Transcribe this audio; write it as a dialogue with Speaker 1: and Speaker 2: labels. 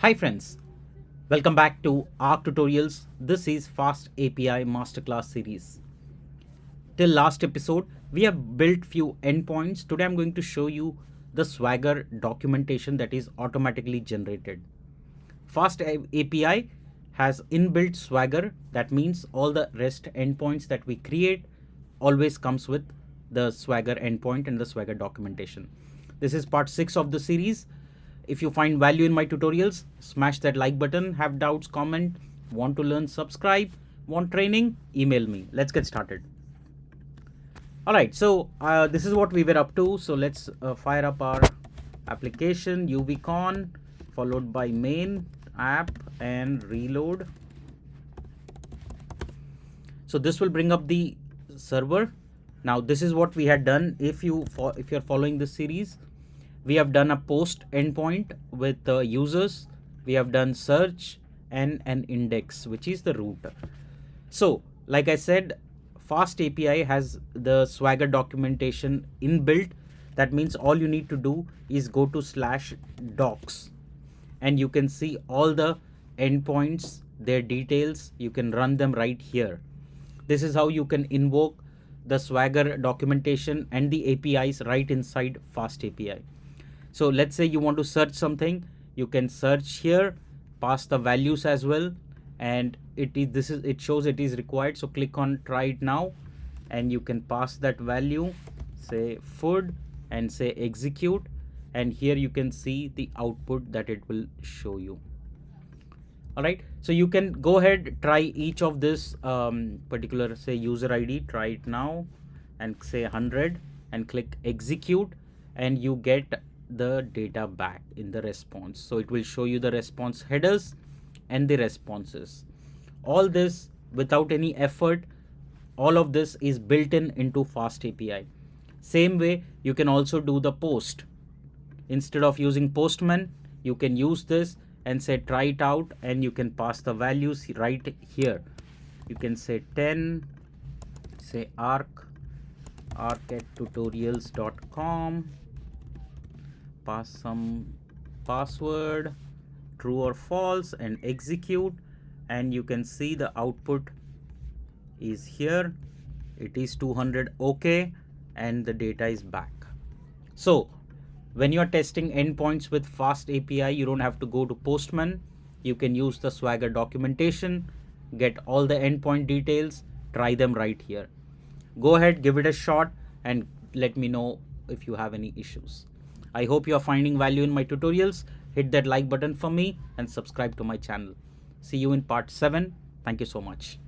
Speaker 1: Hi friends, welcome back to ARC Tutorials. This is FastAPI Masterclass series. Till last episode, we have built few endpoints. Today I'm going to show you the Swagger documentation that is automatically generated. FastAPI has inbuilt Swagger. That means all the REST endpoints that we create always comes with the Swagger endpoint and the Swagger documentation. This is part 6 of the series. If you find value in my tutorials, smash that like button. Have doubts, comment. Want to learn, subscribe. Want training, email me. Let's get started. All right, so this is what we were up to. So let's fire up our application UVCon followed by main app and reload. So this will bring up the server. Now this is what we had done. If you're following this series, we have done a post endpoint with users. We have done search and an index, which is the root. So like I said, FastAPI has the Swagger documentation inbuilt. That means all you need to do is go to /docs and you can see all the endpoints, their details. You can run them right here. This is how you can invoke the Swagger documentation and the APIs right inside FastAPI. So let's say you want to search something, you can search here, pass the values as well, and it shows it is required. So click on try it now, and you can pass that value, say food, and say execute, and here you can see the output that it will show you. All right, so you can go ahead, try each of this particular, say user ID, try it now, and say 100, and click execute, and you get the data back in the response. So it will show you the response headers and the responses. All this without any effort. All of this is built into FastAPI. Same way, you can also do the post. Instead of using Postman, you can use this and say try it out, and you can pass the values right here. You can say 10, say arc@tutorials.com, pass some password, true or false, and execute, and you can see the output is here. It is 200. Okay, and the data is back. So when you are testing endpoints with FastAPI, you don't have to go to Postman. You can use the Swagger documentation, get all the endpoint details, try them right here. Go ahead, give it a shot, and let me know if you have any issues. I hope you are finding value in my tutorials. Hit that like button for me and subscribe to my channel. See you in part 7. Thank you so much.